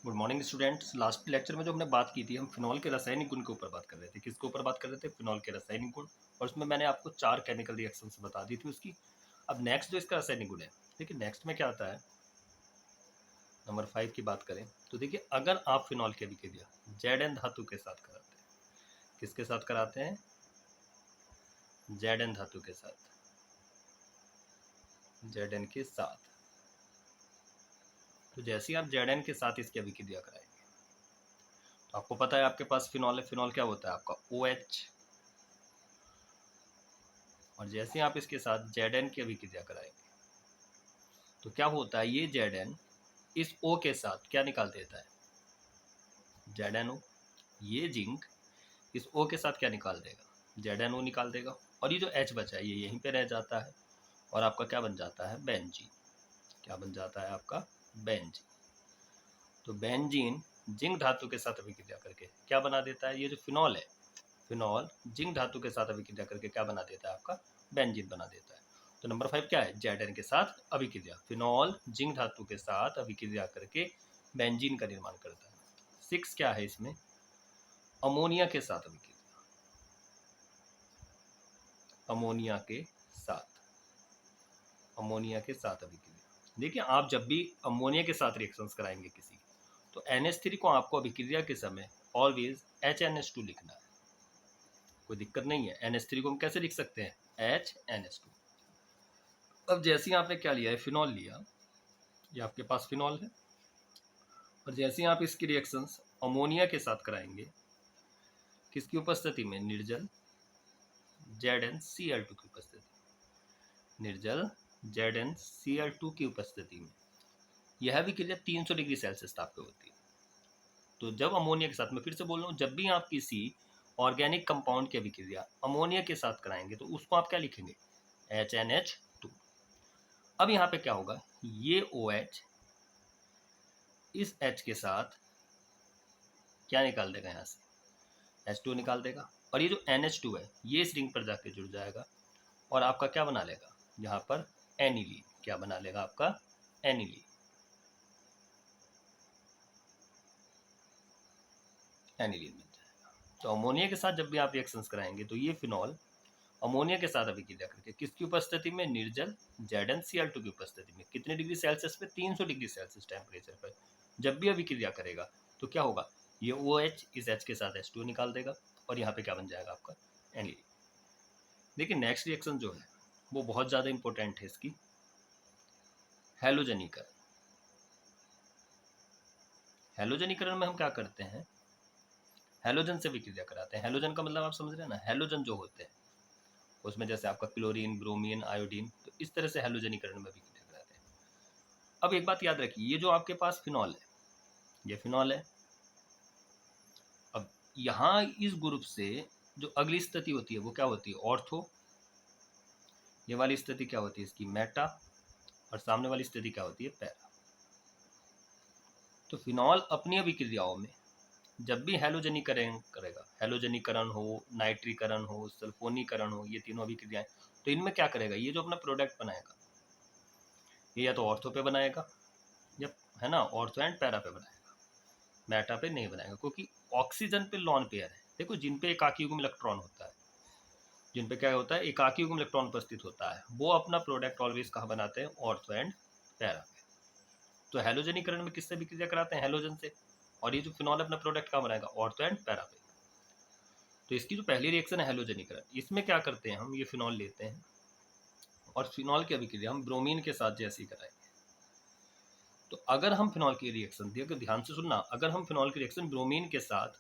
Good morning students. Last lecture में जो हमने बात की थी, हम फिनॉल के रासायनिक गुण के ऊपर बात कर रहे थे। किसके ऊपर बात कर रहे थे? फिनॉल के रासायनिक गुण। और उसमें मैंने आपको 4 केमिकल रिएक्शंस बता दी थी उसकी। अब नेक्स्ट जो इसका रासायनिक गुण है, देखिए नेक्स्ट में क्या आता है, नंबर 5 की बात करें तो देखिए, अगर आप फिनॉल की अभिक्रिया Zn धातु के साथ कराते हैं, किसके साथ कराते हैं? Zn धातु के साथ, Zn के साथ। तो जैसे ही आप Zn के साथ इसकी अभिक्रिया कराएंगे तो आपको पता है आपके पास फिनॉल है। फिनॉल क्या होता है आपका? OH। और जैसे ही आप इसके साथ Zn की अभिक्रिया कराएंगे तो क्या होता है, ये Zn इस O के साथ क्या निकाल देता है? ZnO। ये जिंक इस O के साथ क्या निकाल देगा? ZnO निकाल देगा। और ये जो H बचा है ये यहीं पे रह जाता है और आपका क्या बन जाता है? बेंजीन। क्या बन जाता है आपका? बेंजीन। तो बेंजीन जिंक धातु के साथ अभिक्रिया करके क्या बना देता है? ये जो फिनॉल है, फिनॉल जिंक धातु के साथ अभिक्रिया करके क्या बना देता है? आपका बेंजीन बना देता है। तो नंबर 5 क्या है? Zn के साथ अभिक्रिया। फिनॉल जिंक धातु के साथ अभिक्रिया करके बेंजीन का निर्माण करता है। 6 क्या है इसमें? अमोनिया के साथ अभिक्रिया। अमोनिया के साथ, अमोनिया के साथ अभिक्रिया। देखिए, आप जब भी अमोनिया के साथ रिएक्शंस कराएंगे किसी, तो NH3 को आपको अभिक्रिया के समय ऑलवेज HNH2 लिखना है। कोई दिक्कत नहीं है। NH3 को हम कैसे लिख सकते हैं? HNH2। अब जैसे ही आपने क्या लिया है? फिनॉल लिया, ये आपके पास फिनॉल है। और जैसे ही आप इसकी रिएक्शंस अमोनिया के साथ कराएंगे, किसकी उपस्थिति में? निर्जल ZnCl2 की उपस्थिति, निर्जल ZnCl2 की उपस्थिति में यह अभिक्रिया 300 डिग्री सेल्सियस ताप पे होती है। तो जब अमोनिया के साथ, मैं फिर से बोल रहा हूँ, जब भी आप किसी ऑर्गेनिक कंपाउंड की अभिक्रिया अमोनिया के साथ कराएंगे तो उसको आप क्या लिखेंगे? HNH2। अब यहाँ पे क्या होगा, ये OH इस H के साथ क्या निकाल देगा? यहाँ से H2 निकाल देगा। और ये जो NH2 है ये इस रिंग पर जाके जुड़ जाएगा और आपका क्या बना लेगा? यहाँ पर एनिलीन। क्या बना लेगा? आपका एनिलीन। एनिलीन बन जाएगा। तो अमोनिया के साथ जब भी आप रिएक्शंस कराएंगे तो ये फिनॉल अमोनिया के साथ अभिक्रिया करके किसकी उपस्थिति में? निर्जल ZnCl2 की उपस्थिति में कितने डिग्री सेल्सियस पे? 300 डिग्री सेल्सियस टेम्परेचर पर जब भी अभिक्रिया करेगा तो क्या होगा? ये OH इस H के साथ H2 निकाल देगा और यहाँ पे क्या बन जाएगा? आपका एनिलीन। देखिए नेक्स्ट रिएक्शन जो है वो बहुत ज़्यादा इंपॉर्टेंट है इसकी, हैलोजनीकरण। हैलोजनीकरण में हम क्या करते हैं? हैलोजन से विक्रिया कराते हैं। हैलोजन का मतलब आप समझ रहे हैं ना? हैलोजन जो होते हैं उसमें जैसे आपका क्लोरीन, ब्रोमीन, आयोडीन, तो इस तरह से हैलोजनीकरण में विक्रिया कराते हैं। अब एक बात याद रखिए, ये जो आपके पास फिनॉल है, ये फिनॉल है। अब यहाँ इस ग्रुप से जो अगली स्थिति होती है वो क्या होती है? ऑर्थो। ये वाली स्थिति क्या होती है इसकी? मेटा। और सामने वाली स्थिति क्या होती है? पैरा। तो फिनॉल अपनी अभिक्रियाओं में जब भी हैलोजनीकरण करेगा, हैलोजनीकरण हो, नाइट्रीकरण हो, सल्फोनीकरण हो, ये तीनों अभिक्रियाएं, तो इनमें क्या करेगा? ये जो अपना प्रोडक्ट बनाएगा ये या तो ऑर्थो पे बनाएगा, या है ना, ऑर्थो एंड पैरा पे बनाएगा, मेटा पे नहीं बनाएगा। क्योंकि ऑक्सीजन पे लॉन पेयर है। देखो, जिन पे एकाकी युग्म इलेक्ट्रॉन होता है, जिन पे क्या होता है? एकाकी युग्म इलेक्ट्रॉन उपस्थित होता है, वो अपना प्रोडक्ट ऑलवेज कहाँ बनाते हैं? ऑर्थो एंड पैरा पे। तो हैलोजनीकरण में किससे विक्रिया कराते हैं? हैलोजन से। और ये जो फिनॉल अपना प्रोडक्ट कहाँ बनाएगा? ऑर्थो एंड पैरा पे। तो इसकी जो पहली रिएक्शन है हैलोजनीकरण, इसमें क्या करते हैं हम? ये फिनॉल लेते हैं और फिनॉल की अभिक्रिया हम ब्रोमीन के साथ जैसी कराएंगे, तो अगर हम फिनॉल की रिएक्शन, देखो ध्यान से सुनना, अगर हम फिनॉल की रिएक्शन ब्रोमीन के साथ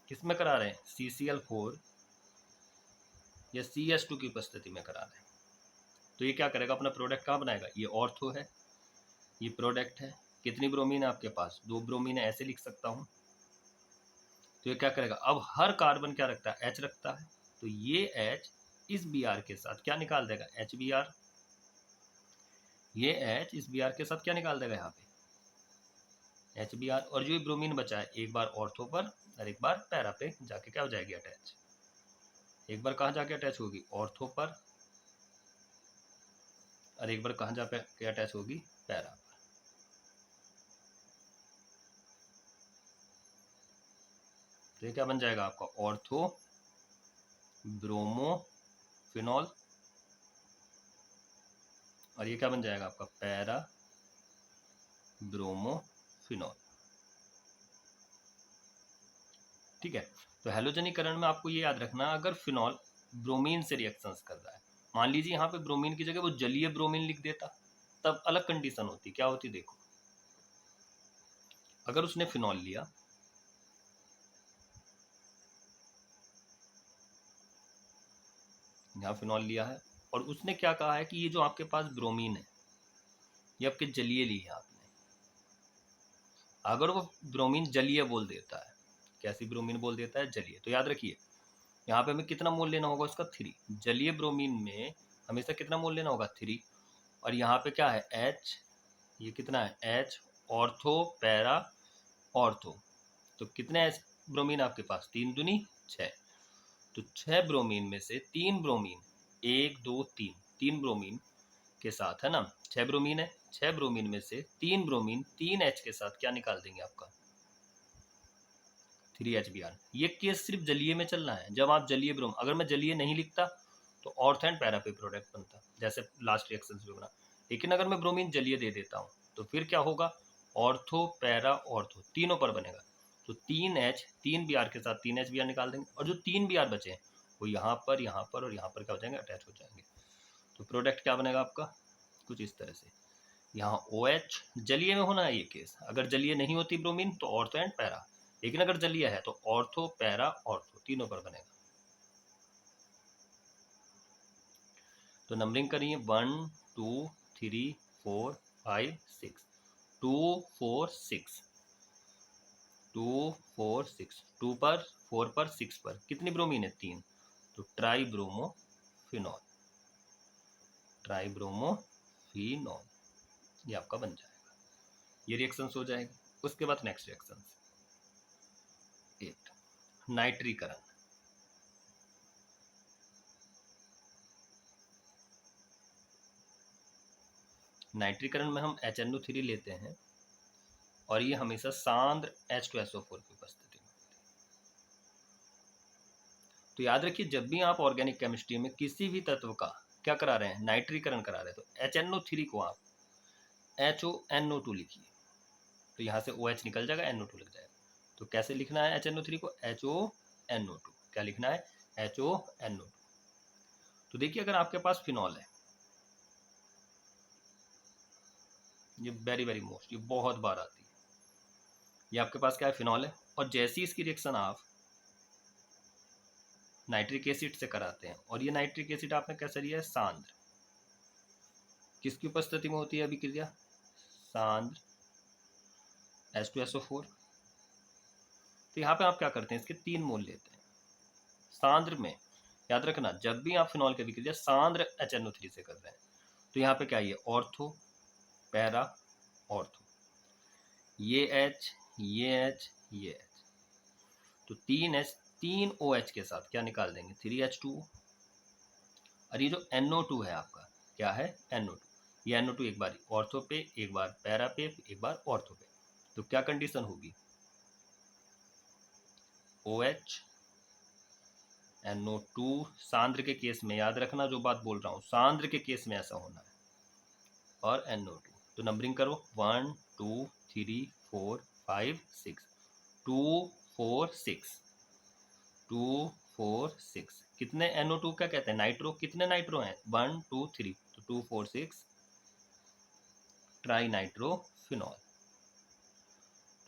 किस में करा रहे हैं? CCl4 या CH2 की उपस्थिति में करा रहे हैं, तो ये क्या करेगा? अपना प्रोडक्ट कहाँ बनाएगा? ये ऑर्थो है, ये प्रोडक्ट है। कितनी ब्रोमीन है आपके पास? 2 ब्रोमीन है, ऐसे लिख सकता हूँ। तो ये क्या करेगा? अब हर कार्बन क्या रखता है? H रखता है। तो ये H इस Br के साथ क्या निकाल देगा? HBr। ये H इस Br के साथ क्या निकाल देगा? यहाँ पे HBr। और जो ब्रोमीन बचा है, एक बार ऑर्थो पर और एक बार पैरा पे जाके क्या हो जाएगी? अटैच। एक बार कहाँ जाके अटैच होगी? ऑर्थो पर। और एक बार कहाँ जाके अटैच होगी? पैरा पर। तो ये क्या बन जाएगा आपका ऑर्थो ब्रोमो फिनॉल, और ये क्या बन जाएगा आपका पैरा ब्रोमो फिनॉल। ठीक है, तो हैलोजनीकरण में आपको ये याद रखना, अगर फिनॉल ब्रोमीन से रिएक्शंस कर रहा है, मान लीजिए यहाँ पे ब्रोमीन की जगह वो जलीय ब्रोमीन लिख देता, तब अलग कंडीशन होती। क्या होती देखो, अगर उसने फिनॉल लिया, यहाँ फिनॉल लिया है, और उसने क्या कहा है कि ये जो आपके पास ब्रोमीन है ये आपके जलीय ली है आपने, अगर वो ब्रोमीन जलीय बोल देता है, कैसी ब्रोमीन बोल देता है, जलीय, तो याद रखिए यहाँ पे हमें कितना मोल लेना होगा उसका 3। जलीय ब्रोमीन में हमेशा कितना मोल लेना होगा 3, और यहाँ पे क्या है H, ये कितना है H, ऑर्थो पैरा ऑर्थो, तो कितने H ब्रोमीन आपके पास, 3 दूनी 6, तो 6 ब्रोमीन में से 3 ब्रोमीन, 1 2 3, 3 ब्रोमीन के साथ है ना, 6 ब्रोमीन है, 6 ब्रोमीन में से 3 ब्रोमीन 3 H के साथ क्या निकाल देंगे आपका 3HBr। ये केस सिर्फ जलीय में चलना है, जब आप जलीय ब्रोम, अगर मैं जलीय नहीं लिखता तो ऑर्थ एंड पैरा पे प्रोडक्ट बनता, जैसे लास्ट रिएक्शन में बना, लेकिन अगर मैं ब्रोमीन जलीय दे देता हूँ तो फिर क्या होगा, ऑर्थो पैरा ऑर्थो तीनों पर बनेगा, तो 3H 3Br के साथ 3HBr निकाल देंगे, और जो 3Br बचे हैं वो यहाँ पर और यहाँ पर क्या हो जाएंगे, अटैच हो जाएंगे, तो प्रोडक्ट क्या बनेगा आपका कुछ इस तरह से। यहाँ OH जलीय में होना है ये केस, अगर जलीय नहीं होती ब्रोमीन तो ऑर्थो एंड पैरा, लेकिन अगर जलीय है तो ऑर्थो पैरा ऑर्थो तीनों पर बनेगा। तो नंबरिंग करिए 1 2 3 4 5 6, 2 4 6, 2 4 6, 2 पर 4 पर 6 पर कितनी ब्रोमीन है 3, तो try bromo phenol, try bromo phenol ये आपका बन जाएगा, ये रिएक्शंस हो जाएगी। उसके बाद नेक्स्ट रिएक्शन 8 नाइट्रीकरण। नाइट्रीकरण में हम HNO3 लेते हैं, और ये हमेशा सांद्र H2SO4 की उपस्थिति में। तो याद रखिए जब भी आप ऑर्गेनिक केमिस्ट्री में किसी भी तत्व का क्या करा रहे हैं, नाइट्रीकरण करा रहे हैं, तो HNO3 को आप HONO2 लिखिए, तो यहाँ से OH निकल जाएगा, NO2 लग जाएगा। तो कैसे लिखना है HNO3 को, HONO2, क्या लिखना है HONO2। तो देखिए अगर आपके पास फिनॉल है, ये वेरी वेरी मोस्ट, ये बहुत बार आती है, ये आपके पास क्या है फिनॉल है, और जैसी इसकी रिएक्शन आप नाइट्रिक एसिड से कराते हैं, और ये नाइट्रिक एसिड आपने कैसे लिया है सांद्र, किसकी उपस्थिति में होती है अभिक्रिया, सांद्र H2SO4। तो यहाँ पे आप क्या करते हैं, इसके 3 मोल लेते हैं सांद्र में, याद रखना जब भी आप फिनॉल की अभिक्रिया सांद्र HNO3 से कर रहे हैं, तो यहाँ पे क्या है ऑर्थो पैरा ऑर्थो, ये H ये H ये H, तो 3H 3 OH के साथ क्या निकाल देंगे 3H2O, और ये जो NO2 है आपका क्या है NO2, ये NO2 एक बार ऑर्थो पे, एक बार पैरा पे, एक बार ऑर्थो पे, तो क्या कंडीशन होगी OH NO2 सांद्र के केस में, याद रखना जो बात बोल रहा हूँ सांद्र के केस में ऐसा होना है, और NO2। तो नंबरिंग करो 1 2 3 4 5 6, 2 4 6, 2 4 6, कितने NO2 क्या कहते हैं नाइट्रो, कितने नाइट्रो हैं 1 2 3, तो 2 4 6 ट्राई नाइट्रोफिनॉल,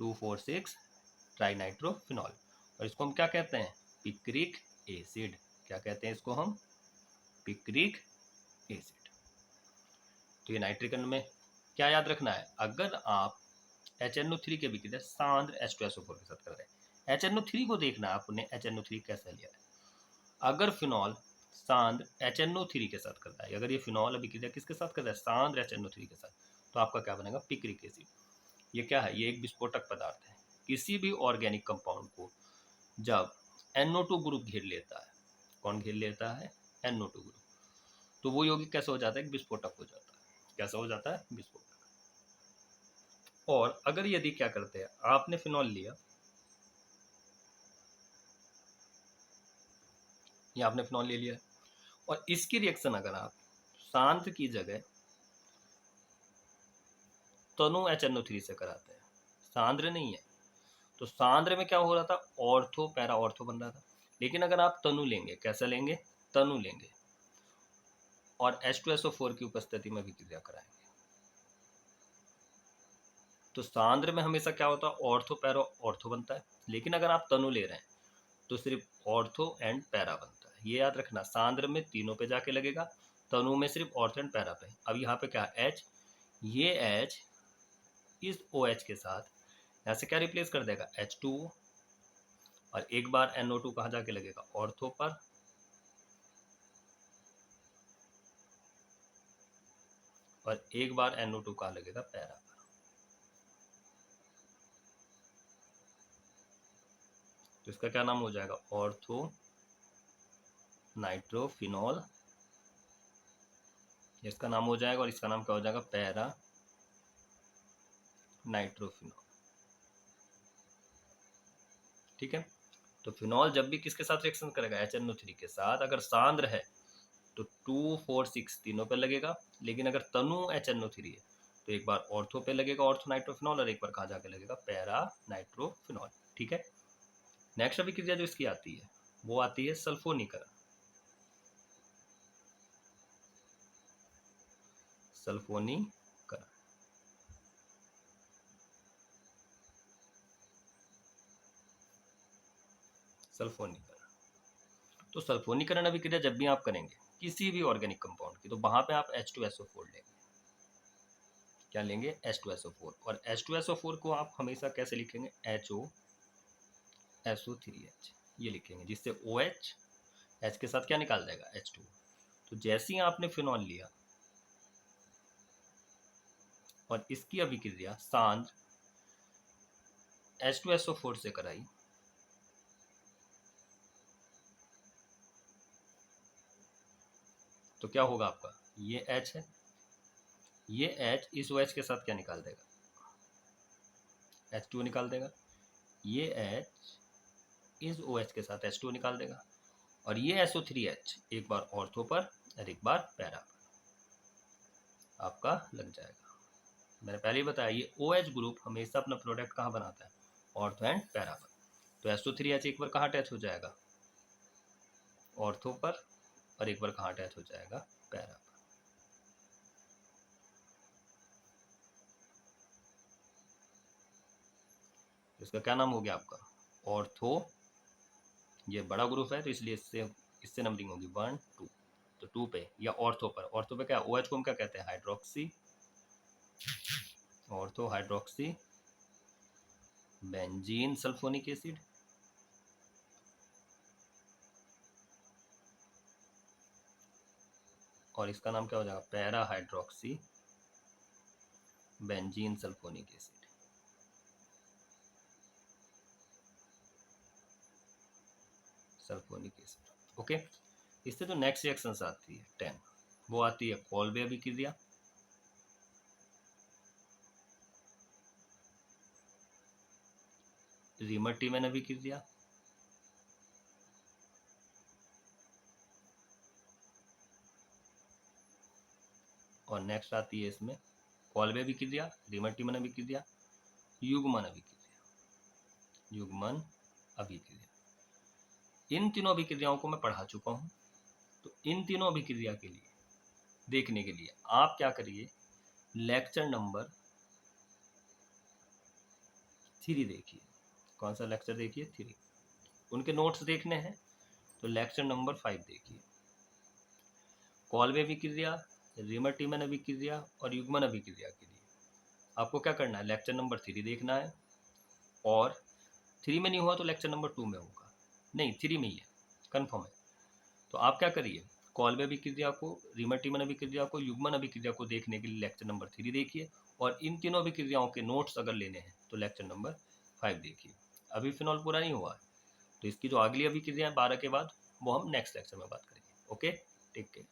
2 4 6 ट्राई नाइट्रोफिनॉल, और इसको हम क्या कहते हैं पिक्रिक एसिड, क्या कहते हैं इसको हम पिक्रिक एसिड। तो ये नाइट्रिकन में क्या याद रखना है, अगर आप HNO3 के विक्रिया सांद्र H2SO4 के साथ कर रहे हैं, HNO3 को देखना है आपने HNO3 कैसे लिया है, अगर फिनॉल सांद्र HNO3 के साथ करता है, अगर ये फिनॉल अभिक्रिया किसके साथ करता है सांद्र HNO3 के साथ, तो आपका क्या बनेगा पिक्रिक एसिड। ये क्या है, ये एक विस्फोटक पदार्थ है, किसी भी ऑर्गेनिक कंपाउंड को जब NO2 ग्रुप घेर लेता है, कौन घेर लेता है NO2 ग्रुप, तो वो यौगिक कैसा हो जाता है विस्फोटक हो जाता है, कैसा हो जाता है विस्फोटक। और अगर यदि क्या करते हैं आपने फिनॉल लिया, ये आपने फिनॉल ले लिया। और इसकी रिएक्शन अगर आप सांद्र की जगह तनु HNO3 से कराते हैं, सांद्र नहीं है, तो सांद्र में क्या हो रहा था, ऑर्थो पैरा ऑर्थो बन रहा था। लेकिन अगर आप तनु लेंगे, कैसा लेंगे, तनु लेंगे और H2SO4 की उपस्थिति में अभिक्रिया कराएंगे, तो सांद्र में हमेशा क्या होता है, ऑर्थो पैरा ऑर्थो बनता है। लेकिन अगर आप तनु ले रहे हैं तो सिर्फ ऑर्थो एंड पैरा बनता है। ये याद रखना, सांद्र में तीनों पे जाके लगेगा, तनु में सिर्फ ऑर्थो एंड पैरा पे। अब यहाँ पे क्या H, ये H इस OH के साथ यहाँ से क्या रिप्लेस कर देगा, H2O, और एक बार NO2 कहाँ जाके लगेगा, ऑर्थो पर, और एक बार NO2 कहाँ लगेगा, पैरा पर। तो इसका क्या नाम हो जाएगा, ऑर्थो नाइट्रोफिनॉल, इसका नाम हो जाएगा। और इसका नाम क्या हो जाएगा, पैरा नाइट्रोफिनॉल। ठीक है। तो फिनॉल जब भी किसके साथ रिएक्शन करेगा, HNO3 के साथ, अगर सांद्र है तो 2, 4, 6 तीनों पे लगेगा। लेकिन अगर तनु HNO3 है तो एक बार ऑर्थो पे लगेगा ऑर्थो नाइट्रोफिनॉल, और एक बार कहाँ जाके लगेगा, पैरा नाइट्रोफिनॉल। ठीक है। नेक्स्ट अभिक्रिया जो इसकी आती है वो आती है सल्फोनीकरण। सल्फोनीकरण, सल्फोनीकरण। तो सल्फोनीकरण अभिक्रिया जब भी आप करेंगे किसी भी ऑर्गेनिक कंपाउंड की, तो वहां पे आप H2SO4 लेंगे। क्या लेंगे, H2SO4। और H2SO4 को आप हमेशा कैसे लिखेंगे, HOSO3H, ये लिखेंगे, जिससे OH H के साथ क्या निकाल देगा, H2। तो जैसे ही आपने फिनॉल लिया और इसकी अभिक्रिया सांद्र H2SO4 से कराई, तो क्या होगा आपका, ये H है, ये H इस OH के साथ क्या निकाल देगा, H2O निकाल देगा। ये H इस OH के साथ H2O निकाल देगा। और ये SO3H एक बार ऑर्थो पर और एक बार पैरा पर आपका लग जाएगा। मैंने पहले ही बताया, ये OH ग्रुप हमेशा अपना प्रोडक्ट कहाँ बनाता है, ऑर्थो एंड पैरा पर। तो SO3H एक बार कहाँ अटैच हो जाएगा, ऑर्थो पर, और एक बार कहाँ अटैच हो जाएगा, पैरा पर। इसका क्या नाम हो गया आपका, ऑर्थो। ये बड़ा ग्रुप है तो इसलिए इससे नंबरिंग होगी 1, 2। तो 2 पे या ऑर्थो पर, ऑर्थो पे क्या, OH को हम क्या कहते हैं, hydroxy, ortho hydroxy benzene sulphonic acid. और इसका नाम क्या हो जाएगा, para hydroxy benzene sulphonic acid. Sulphonic acid. Okay. इससे जो नेक्स्ट रिएक्शंस आती है 10, वो आती है कॉल्बे अभिक्रिया, रिमर-टीमन अभिक्रिया, और नेक्स्ट आती है इसमें कॉल्बे अभिक्रिया, रिमर-टीमन अभिक्रिया, युग्मन अभिक्रिया, युग्मन अभिक्रिया। इन तीनों अभिक्रियाओं को मैं पढ़ा चुका हूं। तो इन तीनों अभिक्रिया के लिए देखने के लिए आप क्या करिए, लेक्चर नंबर 3 देखिए। कौन सा लेक्चर देखिए, 3। उनके नोट्स देखने हैं तो लेक्चर नंबर 5 देखिए। कॉल्बे अभिक्रिया, रिमर-टीमन अभिक्रिया और युग्मन अभिक्रिया के लिए आपको क्या करना है, लेक्चर नंबर 3 देखना है। और 3 में नहीं हुआ तो लेक्चर नंबर 2 में होगा, नहीं 3 में ही है, कन्फर्म है। तो आप क्या करिए, कॉल्बे अभिक्रिया को, रिमर-टीमन अभिक्रिया को, युग्मन अभिक्रिया को देखने के लिए लेक्चर नंबर 3 देखिए। और इन तीनों अभिक्रियाओं के नोट्स अगर लेने हैं तो लेक्चर नंबर 5 देखिए। अभी फिनॉल पूरा नहीं हुआ है, तो इसकी जो अगली अभिक्रिया है 12 के बाद, वो हम नेक्स्ट लेक्चर में बात करेंगे। Okay, take care.